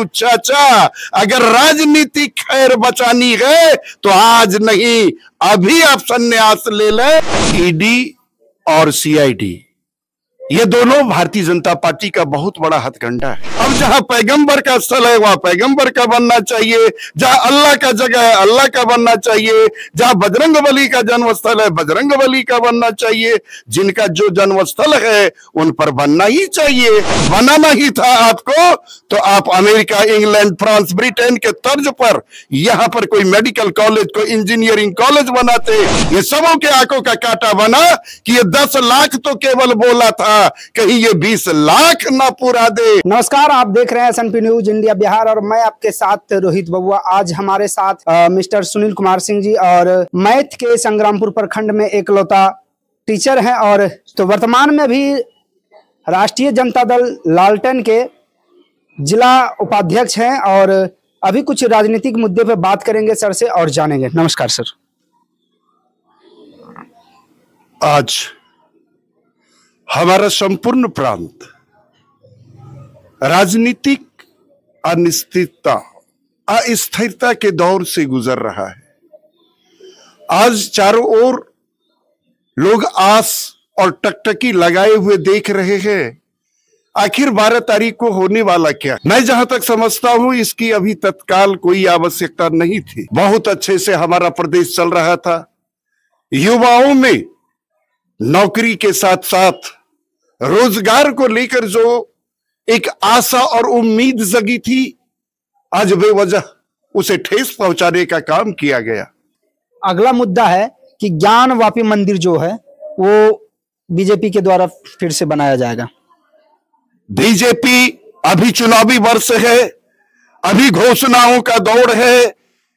हूं चाचा, अगर राजनीति खैर बचानी है तो आज नहीं अभी आप संन्यास ले लें। ईडी और सीआईडी ये दोनों भारतीय जनता पार्टी का बहुत बड़ा हथकंडा है। अब जहां पैगंबर का स्थल है वहां पैगंबर का बनना चाहिए, जहां अल्लाह का जगह है अल्लाह का बनना चाहिए, जहां बजरंगबली का जन्मस्थल है बजरंगबली का बनना चाहिए। जिनका जो जन्मस्थल है उन पर बनना ही चाहिए। बनाना ही था आपको तो आप अमेरिका, इंग्लैंड, फ्रांस, ब्रिटेन के तर्ज पर यहां पर कोई मेडिकल कॉलेज, कोई इंजीनियरिंग कॉलेज बनाते। ये सबों के आंखों का कांटा बना कि ये 10 लाख तो केवल बोला था, कहीं ये 20 लाख ना पूरा दे। नमस्कार, आप देख रहे हैं एसएनपी न्यूज इंडिया बिहार और मैं आपके साथ रोहित बबुआ। आज हमारे साथ मिस्टर सुनील कुमार सिंह जी और मैथ के संग्रामपुर प्रखंड में एकलौता टीचर हैं और तो वर्तमान में भी राष्ट्रीय जनता दल लालटेन के जिला उपाध्यक्ष हैं और अभी कुछ राजनीतिक मुद्दे पे बात करेंगे सर से और जानेंगे। नमस्कार सर। आज हमारा संपूर्ण प्रांत राजनीतिक अनिश्चितता, अस्थिरता के दौर से गुजर रहा है। आज चारों ओर लोग आस और टकटकी लगाए हुए देख रहे हैं, आखिर 12 तारीख को होने वाला क्या। मैं जहां तक समझता हूं इसकी अभी तत्काल कोई आवश्यकता नहीं थी। बहुत अच्छे से हमारा प्रदेश चल रहा था। युवाओं में नौकरी के साथ साथ रोजगार को लेकर जो एक आशा और उम्मीद जगी थी, आज बेवजह उसे ठेस पहुंचाने का काम किया गया। अगला मुद्दा है कि ज्ञानवापी मंदिर जो है वो बीजेपी के द्वारा फिर से बनाया जाएगा। बीजेपी अभी चुनावी वर्ष है, अभी घोषणाओं का दौर है,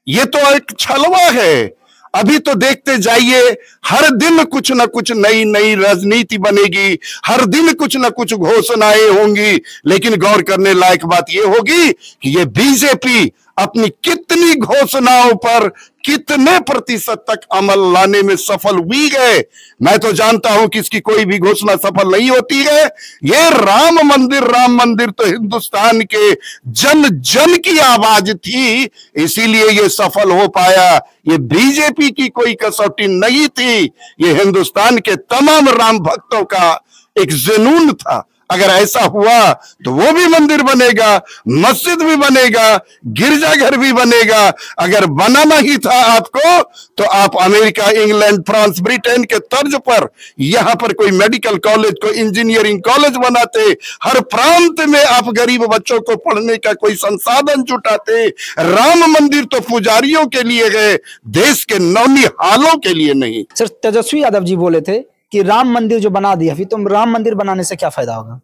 ये तो एक छलवा है। अभी तो देखते जाइए, हर दिन कुछ न कुछ नई नई राजनीति बनेगी, हर दिन कुछ न कुछ घोषणाएं होंगी। लेकिन गौर करने लायक बात यह होगी कि ये बीजेपी अपनी कितनी घोषणाओं पर कितने प्रतिशत तक अमल लाने में सफल हुई है। मैं तो जानता हूं कि इसकी कोई भी घोषणा सफल नहीं होती है। ये राम मंदिर तो हिंदुस्तान के जन जन की आवाज थी, इसीलिए ये सफल हो पाया। ये बीजेपी की कोई कसौटी नहीं थी, ये हिंदुस्तान के तमाम राम भक्तों का एक जुनून था। अगर ऐसा हुआ तो वो भी मंदिर बनेगा, मस्जिद भी बनेगा, गिरजाघर भी बनेगा। अगर बनाना ही था आपको तो आप अमेरिका, इंग्लैंड, फ्रांस, ब्रिटेन के तर्ज पर यहां पर कोई मेडिकल कॉलेज, कोई इंजीनियरिंग कॉलेज बनाते। हर प्रांत में आप गरीब बच्चों को पढ़ने का कोई संसाधन जुटाते। राम मंदिर तो पुजारियों के लिए है, देश के नौनिहालों के लिए नहीं। सर, तेजस्वी यादव जी बोले थे कि राम मंदिर जो बना दिया, फिर तुम राम मंदिर बनाने से क्या फायदा होगा।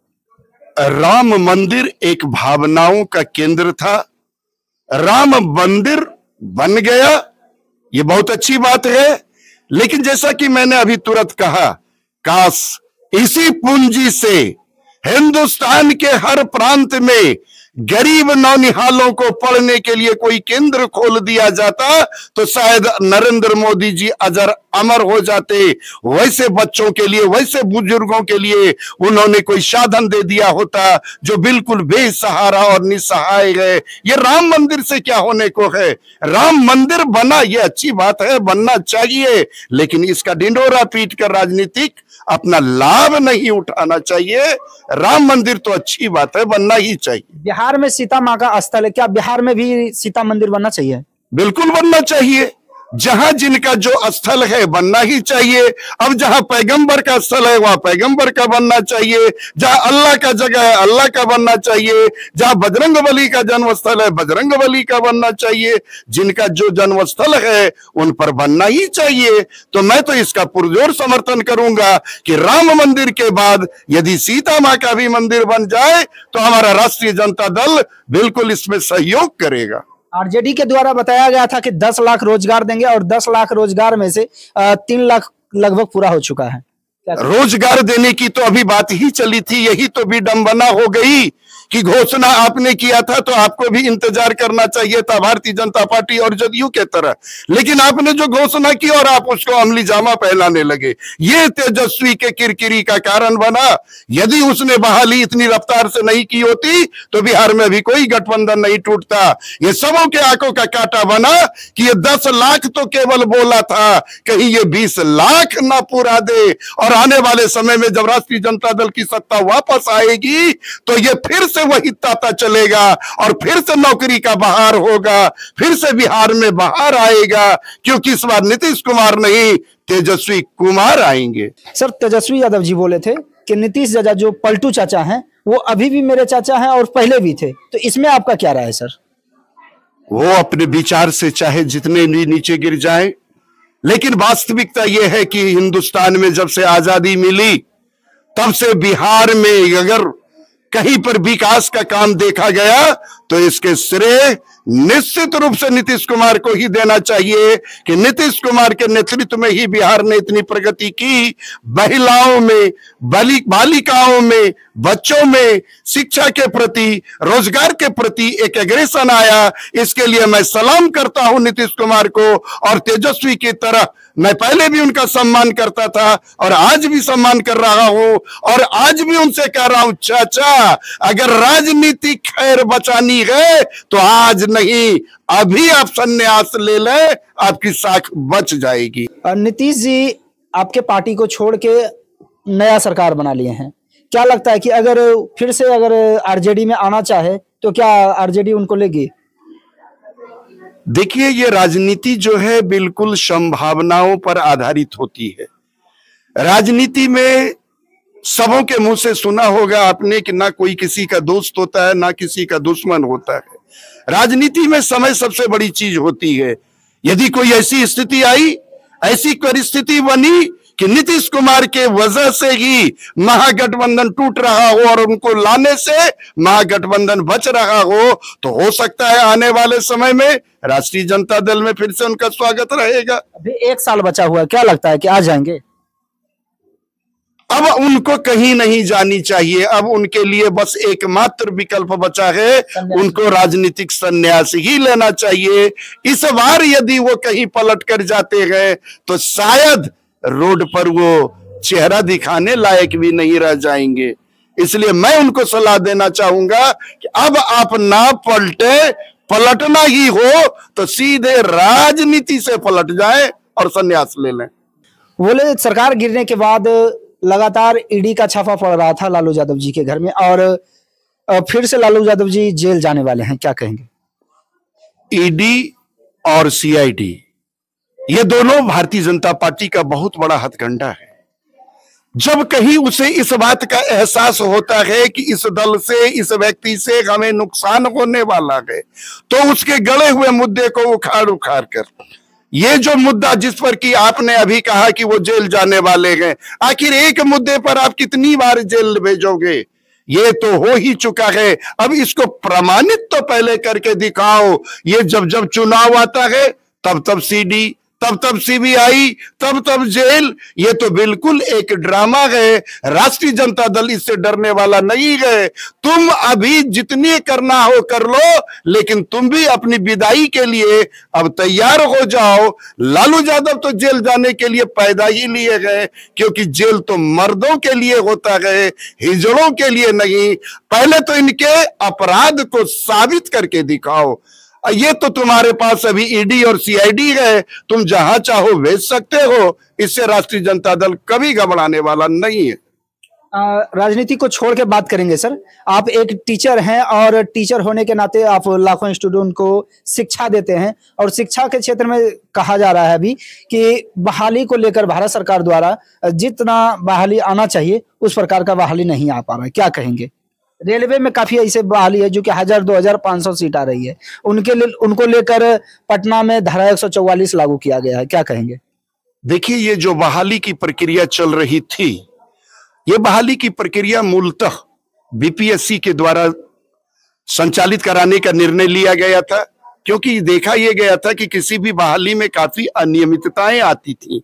राम मंदिर एक भावनाओं का केंद्र था, राम मंदिर बन गया, ये बहुत अच्छी बात है। लेकिन जैसा कि मैंने अभी तुरंत कहा, काश इसी पूंजी से हिंदुस्तान के हर प्रांत में गरीब नौनिहालों को पढ़ने के लिए कोई केंद्र खोल दिया जाता तो शायद नरेंद्र मोदी जी अजर अमर हो जाते। वैसे बच्चों के लिए, वैसे बुजुर्गों के लिए उन्होंने कोई साधन दे दिया होता जो बिल्कुल बेसहारा और निसहाय है। ये राम मंदिर से क्या होने को है। राम मंदिर बना, ये अच्छी बात है, बनना चाहिए, लेकिन इसका ढिंढोरा पीट कर राजनीतिक अपना लाभ नहीं उठाना चाहिए। राम मंदिर तो अच्छी बात है, बनना ही चाहिए। बिहार में सीता माँ का स्थल है, क्या बिहार में भी सीता मंदिर बनना चाहिए। बिल्कुल बनना चाहिए। जहां जिनका जो स्थल है बनना ही चाहिए। अब जहां पैगंबर का स्थल है वहां पैगंबर का बनना चाहिए, जहां अल्लाह का जगह है अल्लाह का बनना चाहिए, जहां बजरंगबली का जन्मस्थल है बजरंगबली का बनना चाहिए। जिनका जो जन्मस्थल है उन पर बनना ही चाहिए। तो मैं तो इसका पुरजोर समर्थन करूंगा कि राम मंदिर के बाद यदि सीता माँ का भी मंदिर बन जाए तो हमारा राष्ट्रीय जनता दल बिल्कुल इसमें सहयोग करेगा। आरजेडी के द्वारा बताया गया था कि 10 लाख रोजगार देंगे और 10 लाख रोजगार में से 3 लाख लगभग पूरा हो चुका है। रोजगार देने की तो अभी बात ही चली थी, यही तो विडंबना हो गई। कि घोषणा आपने किया था तो आपको भी इंतजार करना चाहिए था भारतीय जनता पार्टी और जदयू के तरह, लेकिन आपने जो घोषणा की और आप उसको अमली जामा पहनाने लगे, ये तेजस्वी के किरकिरी का कारण बना। यदि उसने बहाली इतनी रफ्तार से नहीं की होती तो बिहार में भी कोई गठबंधन नहीं टूटता। ये सबों के आंखों का कांटा बना कि ये 10 लाख तो केवल बोला था, कहीं ये 20 लाख ना पूरा दे। और आने वाले समय में जब राष्ट्रीय जनता दल की सत्ता वापस आएगी तो ये फिर से वही ताता चलेगा और फिर से नौकरी का बहार होगा, फिर से बिहार में बहार आएगा, क्योंकि इस बार नीतीश कुमार नहीं तेजस्वी कुमार आएंगे। सर, तेजस्वी यादव जी बोले थे कि नीतीश चाचा जो पलटू चाचा हैं वो अभी भी मेरे चाचा हैं और पहले भी थे, तो इसमें आपका क्या राय है सर? वो अपने विचार से चाहे जितने भी नीचे गिर जाए, लेकिन वास्तविकता यह है कि हिंदुस्तान में जब से आजादी मिली तब से बिहार में अगर कहीं पर विकास का काम देखा गया तो इसके श्रेय निश्चित रूप से नीतीश कुमार को ही देना चाहिए कि नीतीश कुमार के नेतृत्व में ही बिहार ने इतनी प्रगति की। महिलाओं में, बालिकाओं में, बच्चों में शिक्षा के प्रति, रोजगार के प्रति एक एग्रेशन आया। इसके लिए मैं सलाम करता हूं नीतीश कुमार को, और तेजस्वी की तरह मैं पहले भी उनका सम्मान करता था और आज भी सम्मान कर रहा हूं, और आज भी उनसे कह रहा हूं चाचा, अगर राजनीति खैर बचानी है तो आज नहीं, अभी आप संन्यास ले लें, आपकी साख बच जाएगी। नीतीश जी आपके पार्टी को छोड़ के नया सरकार बना लिए हैं, क्या लगता है कि अगर फिर से अगर आरजेडी में आना चाहे तो क्या आरजेडी उनको लेगी? देखिए, ये राजनीति जो है बिल्कुल संभावनाओं पर आधारित होती है। राजनीति में सबों के मुंह से सुना होगा आपने कि ना कोई किसी का दोस्त होता है, ना किसी का दुश्मन होता है। राजनीति में समय सबसे बड़ी चीज होती है। यदि कोई ऐसी स्थिति आई, ऐसी परिस्थिति बनी कि नीतीश कुमार के वजह से ही महागठबंधन टूट रहा हो और उनको लाने से महागठबंधन बच रहा हो, तो हो सकता है आने वाले समय में राष्ट्रीय जनता दल में फिर से उनका स्वागत रहेगा। अभी 1 साल बचा हुआ है, क्या लगता है कि आ जाएंगे? अब उनको कहीं नहीं जानी चाहिए, अब उनके लिए बस एकमात्र विकल्प बचा है, उनको राजनीतिक संन्यास ही लेना चाहिए। इस बार यदि वो कहीं पलट कर जाते हैं तो शायद रोड पर वो चेहरा दिखाने लायक भी नहीं रह जाएंगे। इसलिए मैं उनको सलाह देना चाहूंगा कि अब आप ना पलटे, पलटना ही हो तो सीधे राजनीति से पलट जाए और संन्यास ले लें। बोले सरकार गिरने के बाद लगातार ईडी का छापा पड़ रहा था लालू यादव जी के घर में, और फिर से लालू यादव जी जेल जाने वाले हैं, क्या कहेंगे? ईडी और सीआईडी ये दोनों भारतीय जनता पार्टी का बहुत बड़ा हथकंडा है। जब कहीं उसे इस बात का एहसास होता है कि इस दल से, इस व्यक्ति से हमें नुकसान होने वाला है, तो उसके गड़े हुए मुद्दे को उखाड़ उखाड़ कर, ये जो मुद्दा जिस पर कि आपने अभी कहा कि वो जेल जाने वाले हैं, आखिर एक मुद्दे पर आप कितनी बार जेल भेजोगे? ये तो हो ही चुका है, अब इसको प्रमाणित तो पहले करके दिखाओ। ये जब जब चुनाव आता है तब तब सीडी, तब तब सीबीआई, तब तब जेल, ये तो बिल्कुल एक ड्रामा है। राष्ट्रीय जनता दल इससे डरने वाला नहीं है। तुम अभी जितनी करना हो कर लो, लेकिन तुम भी अपनी विदाई के लिए अब तैयार हो जाओ। लालू यादव तो जेल जाने के लिए पैदा ही लिए गए, क्योंकि जेल तो मर्दों के लिए होता है, हिजड़ों के लिए नहीं। पहले तो इनके अपराध को साबित करके दिखाओ। ये तो तुम्हारे पास अभी ईडी और सीआईडी है, तुम जहां चाहो भेज सकते हो। इससे राष्ट्रीय जनता दल कभी घबराने वाला नहीं है। राजनीति को छोड़ के बात करेंगे सर, आप एक टीचर हैं और टीचर होने के नाते आप लाखों स्टूडेंट को शिक्षा देते हैं, और शिक्षा के क्षेत्र में कहा जा रहा है अभी कि बहाली को लेकर भारत सरकार द्वारा जितना बहाली आना चाहिए उस प्रकार का बहाली नहीं आ पा रहा है, क्या कहेंगे? रेलवे में काफी ऐसे बहाली है जो कि 1000-2500 सीट आ रही है, उनको लेकर पटना में धारा 144 लागू किया गया है, क्या कहेंगे? देखिए, ये जो बहाली की प्रक्रिया चल रही थी, ये बहाली की प्रक्रिया मूलतः बीपीएससी के द्वारा संचालित कराने का निर्णय लिया गया था, क्योंकि देखा यह गया था कि किसी भी बहाली में काफी अनियमितताएं आती थी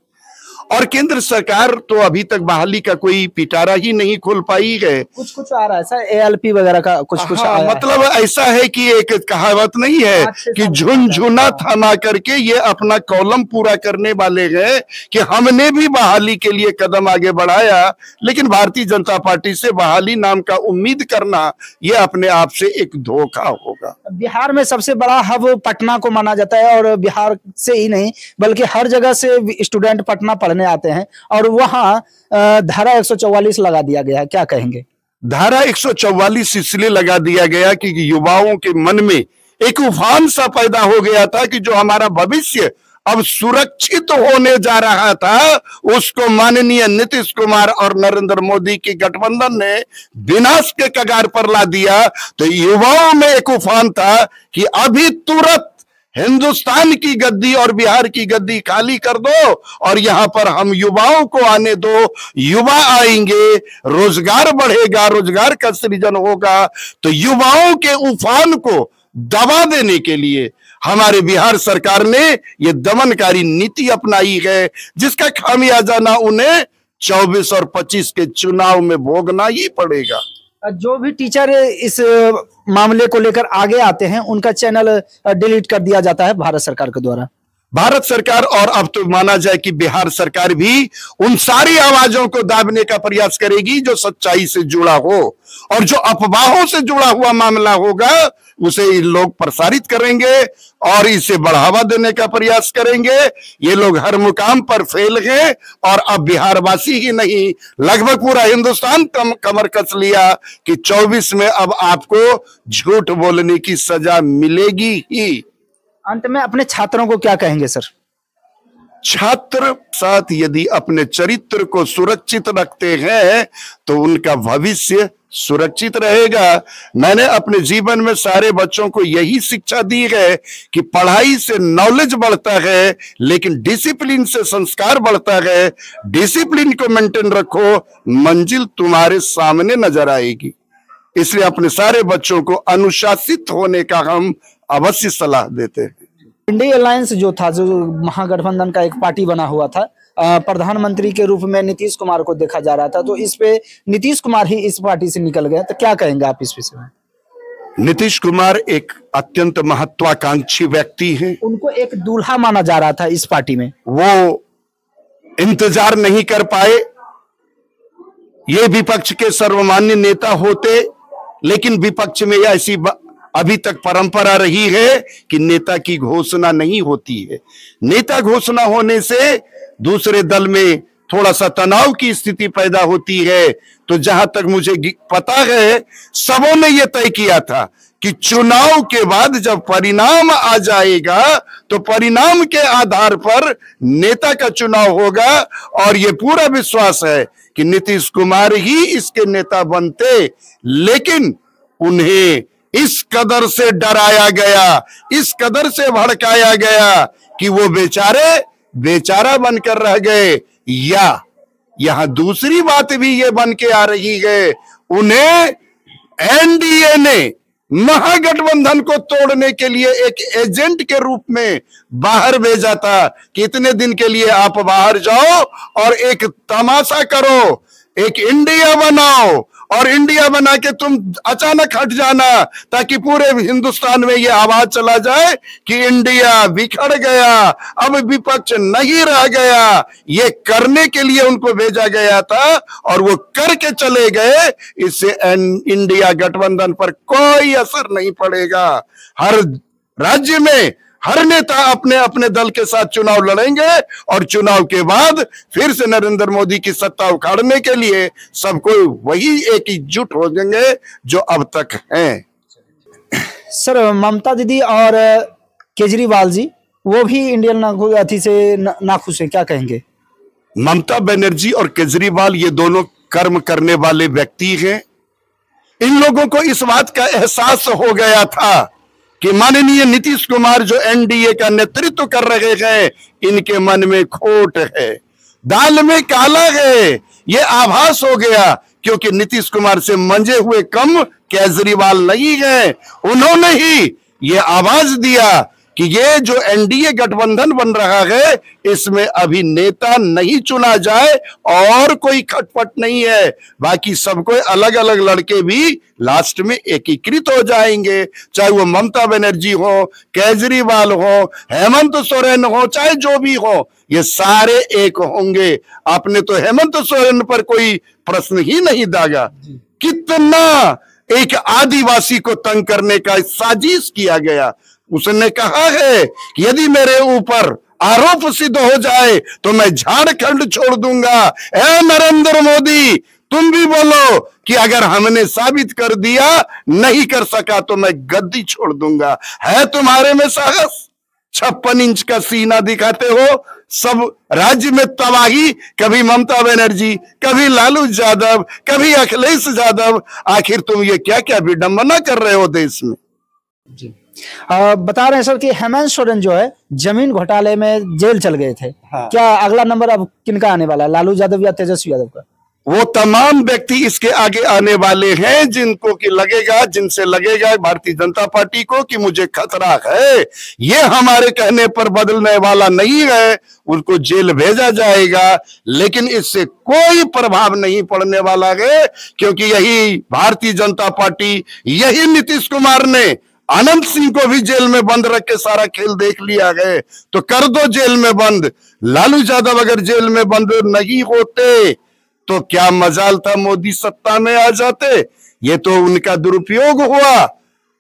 और केंद्र सरकार तो अभी तक बहाली का कोई पिटारा ही नहीं खोल पाई है। कुछ कुछ आ रहा है सर, ALP वगैरह का कुछ कुछ आया मतलब ऐसा है कि एक कहावत नहीं है कि झुनझुना थमा करके ये अपना कॉलम पूरा करने वाले हैं कि हमने भी बहाली के लिए कदम आगे बढ़ाया, लेकिन भारतीय जनता पार्टी से बहाली नाम का उम्मीद करना ये अपने आप से एक धोखा होगा। बिहार में सबसे बड़ा हब पटना को माना जाता है, और बिहार से ही नहीं बल्कि हर जगह से स्टूडेंट पटना पढ़ने आते हैं, और वहां धारा 144 लगा दिया गया है, क्या कहेंगे? धारा 144 इसलिए लगा दिया गया कि युवाओं के मन में एक उफान सा पैदा हो गया था कि जो हमारा भविष्य अब सुरक्षित होने जा रहा था, उसको माननीय नीतीश कुमार और नरेंद्र मोदी की गठबंधन ने विनाश के कगार पर ला दिया। तो युवाओं में एक उफान था कि अभी तुरंत हिंदुस्तान की गद्दी और बिहार की गद्दी खाली कर दो और यहां पर हम युवाओं को आने दो, युवा आएंगे, रोजगार बढ़ेगा, रोजगार का सृजन होगा। तो युवाओं के उफान को दबा देने के लिए हमारे बिहार सरकार ने यह दमनकारी नीति अपनाई है, जिसका खामियाजा ना उन्हें 24 और 25 के चुनाव में भोगना ही पड़ेगा। जो भी टीचर इस मामले को लेकर आगे आते हैं उनका चैनल डिलीट कर दिया जाता है भारत सरकार के द्वारा। भारत सरकार और अब तो माना जाए कि बिहार सरकार भी उन सारी आवाजों को दाबने का प्रयास करेगी जो सच्चाई से जुड़ा हो, और जो अफवाहों से जुड़ा हुआ मामला होगा उसे लोग प्रसारित करेंगे और इसे बढ़ावा देने का प्रयास करेंगे। ये लोग हर मुकाम पर फेल गए और अब बिहार वासी ही नहीं, लगभग पूरा हिंदुस्तान कमर कस लिया कि 24 में अब आपको झूठ बोलने की सजा मिलेगी ही। अंत में अपने छात्रों को क्या कहेंगे सर? छात्र साथ यदि अपने चरित्र को सुरक्षित रखते हैं तो उनका भविष्य सुरक्षित रहेगा। मैंने अपने जीवन में सारे बच्चों को यही शिक्षा दी है कि पढ़ाई से नॉलेज बढ़ता है, लेकिन डिसिप्लिन से संस्कार बढ़ता है। डिसिप्लिन को मेंटेन रखो, मंजिल तुम्हारे सामने नजर आएगी। इसलिए अपने सारे बच्चों को अनुशासित होने का हम अवश्य सलाह देते हैं। इंडिया अलायंस जो था, जो महागठबंधन का एक पार्टी बना हुआ था, प्रधानमंत्री के रूप में नीतीश कुमार को देखा जा रहा था, तो इस पे नीतीश कुमार ही इस पार्टी से निकल गए, तो क्या कहेंगे आप इस विषय में? नीतीश कुमार एक अत्यंत महत्वाकांक्षी व्यक्ति हैं। उनको एक दूल्हा माना जा रहा था इस पार्टी में, वो इंतजार नहीं कर पाए। ये विपक्ष के सर्वमान्य नेता होते, लेकिन विपक्ष में ऐसी अभी तक परंपरा रही है कि नेता की घोषणा नहीं होती है। नेता घोषणा होने से दूसरे दल में थोड़ा सा तनाव की स्थिति पैदा होती है। तो जहां तक मुझे पता है, सबों ने यह तय किया था कि चुनाव के बाद जब परिणाम आ जाएगा तो परिणाम के आधार पर नेता का चुनाव होगा, और यह पूरा विश्वास है कि नीतीश कुमार ही इसके नेता बनते। लेकिन उन्हें इस कदर से डराया गया, इस कदर से भड़काया गया कि वो बेचारा बनकर रह गए। या यहां दूसरी बात भी ये बन के आ रही है, उन्हें एनडीए ने महागठबंधन को तोड़ने के लिए एक एजेंट के रूप में बाहर भेजा था कि इतने दिन के लिए आप बाहर जाओ और एक तमाशा करो, एक इंडिया बनाओ, और इंडिया बना के तुम अचानक हट जाना, ताकि पूरे हिंदुस्तान में यह आवाज चला जाए कि इंडिया बिखर गया, अब विपक्ष नहीं रह गया। ये करने के लिए उनको भेजा गया था और वो करके चले गए। इससे इंडिया गठबंधन पर कोई असर नहीं पड़ेगा। हर राज्य में हर नेता अपने अपने दल के साथ चुनाव लड़ेंगे और चुनाव के बाद फिर से नरेंद्र मोदी की सत्ता उखाड़ने के लिए सबको वही एक एकजुट हो जाएंगे जो अब तक हैं। सर, ममता दीदी और केजरीवाल जी, वो भी इंडियन अथी से नाखुश है, क्या कहेंगे? ममता बनर्जी और केजरीवाल ये दोनों कर्म करने वाले व्यक्ति हैं। इन लोगों को इस बात का एहसास हो गया था कि माननीय नीतीश कुमार जो एनडीए का नेतृत्व कर रहे हैं, इनके मन में खोट है, दाल में काला है। ये आभास हो गया, क्योंकि नीतीश कुमार से मंजे हुए कम केजरीवाल नहीं है। उन्होंने ही ये आवाज दिया कि ये जो एनडीए गठबंधन बन रहा है इसमें अभी नेता नहीं चुना जाए और कोई खटपट नहीं है, बाकी सबको अलग अलग लड़के भी लास्ट में एकीकृत हो जाएंगे, चाहे वो ममता बनर्जी हो, केजरीवाल हो, हेमंत सोरेन हो, चाहे जो भी हो, ये सारे एक होंगे। आपने तो हेमंत सोरेन पर कोई प्रश्न ही नहीं दागा। कितना एक आदिवासी को तंग करने का साजिश किया गया। उसने कहा है कि यदि मेरे ऊपर आरोप सिद्ध हो जाए तो मैं झारखंड छोड़ दूंगा। ए नरेंद्र मोदी, तुम भी बोलो कि अगर हमने साबित कर दिया, नहीं कर सका तो मैं गद्दी छोड़ दूंगा। है तुम्हारे में साहस? 56 इंच का सीना दिखाते हो, सब राज्य में तबाही, कभी ममता बनर्जी, कभी लालू यादव, कभी अखिलेश यादव। आखिर तुम ये क्या क्या विडंबना कर रहे हो देश में? जी बता रहे हैं सर कि हेमंत सोरेन जो है जमीन घोटाले में जेल चल गए थे। हाँ। क्या अगला नंबर अब किनका आने वाला है, लालू यादव या तेजस्वी यादव का? वो तमाम व्यक्ति इसके आगे आने वाले हैं जिनको कि लगेगा, जिनसे लगेगा भारतीय जनता पार्टी को कि मुझे खतरा है, ये हमारे कहने पर बदलने वाला नहीं है, उनको जेल भेजा जाएगा। लेकिन इससे कोई प्रभाव नहीं पड़ने वाला है, क्योंकि यही भारतीय जनता पार्टी, यही नीतीश कुमार ने अनंत सिंह को भी जेल में बंद रख के सारा खेल देख लिया है, तो कर दो जेल में बंद। लालू यादव अगर जेल में बंद नहीं होते तो क्या मजाल था मोदी सत्ता में आ जाते। ये तो उनका दुरुपयोग हुआ,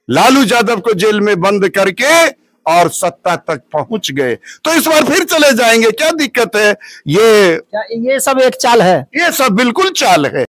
लालू यादव को जेल में बंद करके और सत्ता तक पहुंच गए। तो इस बार फिर चले जाएंगे, क्या दिक्कत है? ये सब एक चाल है? ये सब बिल्कुल चाल है।